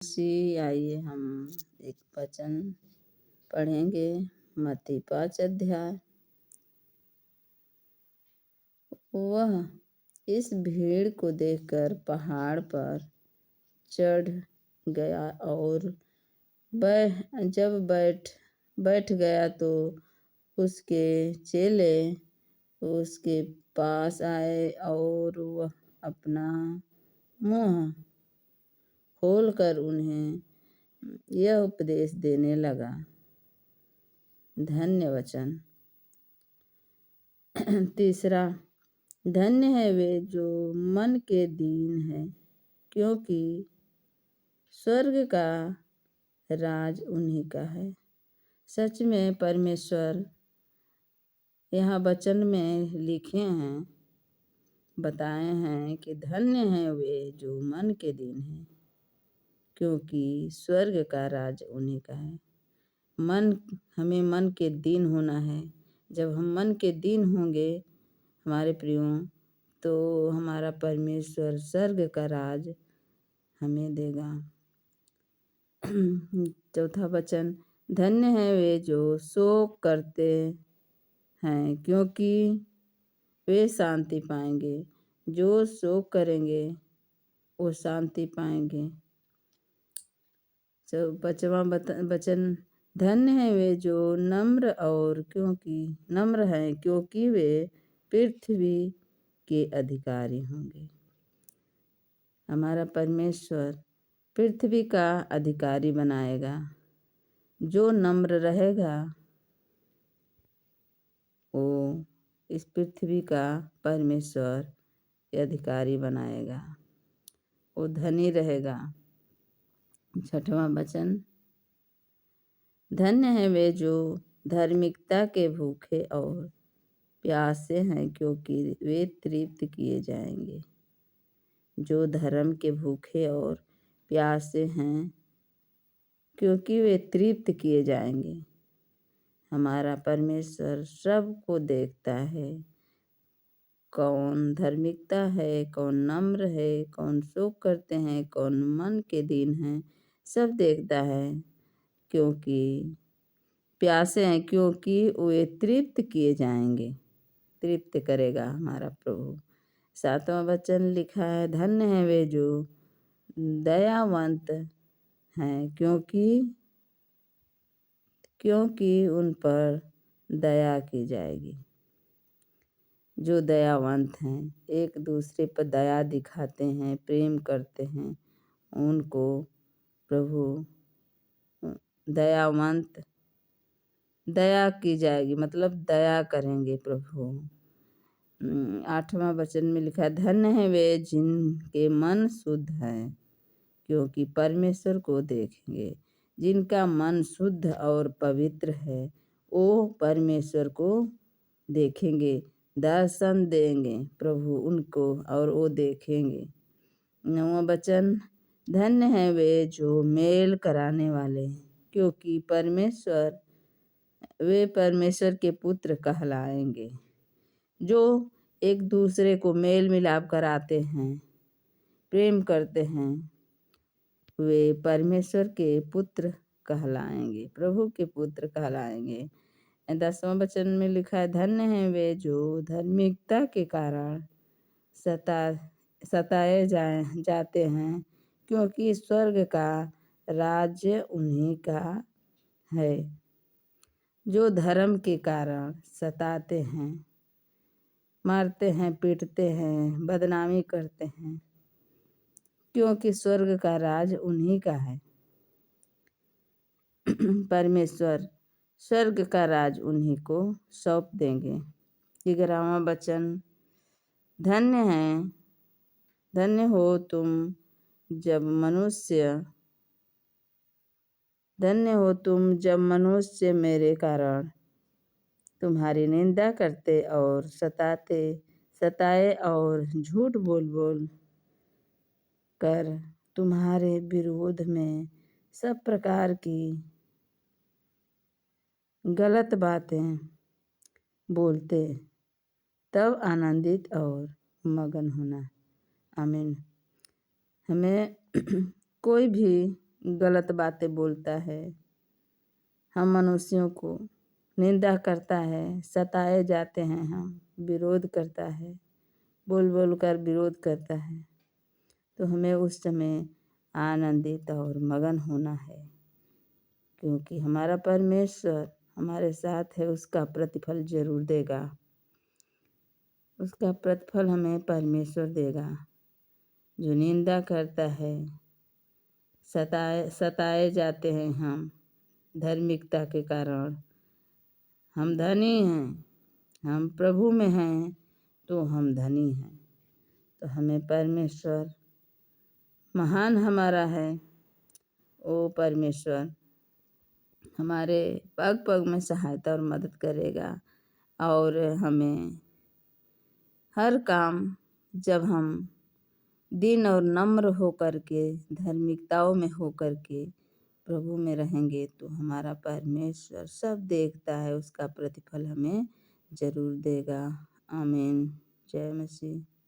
आइए हम एक वचन पढ़ेंगे। मत्ती 5 अध्याय। वह इस भीड़ को देखकर पहाड़ पर चढ़ गया और जब बैठ गया तो उसके चेले उसके पास आए और वह अपना मुंह खोलकर उन्हें यह उपदेश देने लगा। धन्य वचन। तीसरा, धन्य है वे जो मन के दीन है, क्योंकि स्वर्ग का राज उन्हीं का है। सच में परमेश्वर यहाँ वचन में लिखे हैं, बताए हैं कि धन्य है वे जो मन के दीन है, क्योंकि स्वर्ग का राज उन्हीं का है। हमें मन के दीन होना है। जब हम मन के दीन होंगे हमारे प्रियों, तो हमारा परमेश्वर स्वर्ग का राज हमें देगा। चौथा वचन, धन्य है वे जो शोक करते हैं, क्योंकि वे शांति पाएंगे। जो शोक करेंगे वो शांति पाएंगे। पांचवा वचन, धन्य है वे जो नम्र हैं, क्योंकि वे पृथ्वी के अधिकारी होंगे। हमारा परमेश्वर पृथ्वी का अधिकारी बनाएगा। जो नम्र रहेगा वो इस पृथ्वी का परमेश्वर अधिकारी बनाएगा, वो धनी रहेगा। छठवां वचन, धन्य है वे जो धार्मिकता के भूखे और प्यासे हैं, क्योंकि वे तृप्त किए जाएंगे। जो धर्म के भूखे और प्यासे हैं, क्योंकि वे तृप्त किए जाएंगे। हमारा परमेश्वर सबको देखता है, कौन धार्मिकता है, कौन नम्र है, कौन शोक करते हैं, कौन मन के दीन हैं, सब देखता है। क्योंकि प्यासे हैं, क्योंकि वे तृप्त किए जाएंगे। तृप्त करेगा हमारा प्रभु। सातवां वचन लिखा है, धन्य है वे जो दयावंत हैं, क्योंकि उन पर दया की जाएगी। जो दयावंत हैं, एक दूसरे पर दया दिखाते हैं, प्रेम करते हैं, उनको प्रभु दया की जाएगी, मतलब दया करेंगे प्रभु। 8वां वचन में लिखा है, धन्य है वे जिनके मन शुद्ध है, क्योंकि परमेश्वर को देखेंगे। जिनका मन शुद्ध और पवित्र है वो परमेश्वर को देखेंगे, दर्शन देंगे प्रभु उनको और वो देखेंगे। 9वां वचन, धन्य है वे जो मेल कराने वाले, क्योंकि वे परमेश्वर के पुत्र कहलाएंगे। जो एक दूसरे को मेल मिलाप कराते हैं, प्रेम करते हैं, वे परमेश्वर के पुत्र कहलाएंगे, प्रभु के पुत्र कहलाएंगे। 10वां वचन में लिखा है, धन्य है वे जो धार्मिकता के कारण सताए जाते हैं, क्योंकि स्वर्ग का राज्य उन्हीं का है। जो धर्म के कारण सताते हैं, मारते हैं, पीटते हैं, बदनामी करते हैं, क्योंकि स्वर्ग का राज उन्हीं का है। परमेश्वर स्वर्ग का राज उन्हीं को सौंप देंगे। 11वां वचन, धन्य हो तुम जब मनुष्य मेरे कारण तुम्हारी निंदा करते और सताए और झूठ बोल कर तुम्हारे विरोध में सब प्रकार की गलत बातें बोलते, तब आनंदित और मगन होना। आमीन। हमें कोई भी गलत बातें बोलता है, हम मनुष्यों को निंदा करता है, सताए जाते हैं हम, विरोध करता है, बोल बोल कर विरोध करता है, तो हमें उस समय आनंदित और मगन होना है, क्योंकि हमारा परमेश्वर हमारे साथ है, उसका प्रतिफल जरूर देगा। उसका प्रतिफल हमें परमेश्वर देगा। जो निंदा करता है, सताए जाते हैं हम धार्मिकता के कारण, हम धनी हैं, हम प्रभु में हैं तो हम धनी हैं, तो हमें परमेश्वर महान हमारा है। ओ परमेश्वर हमारे पग पग में सहायता और मदद करेगा, और हमें हर काम जब हम दीन और नम्र होकर के, धार्मिकताओं में होकर के प्रभु में रहेंगे, तो हमारा परमेश्वर सब देखता है, उसका प्रतिफल हमें जरूर देगा। आमीन। जय मसीह।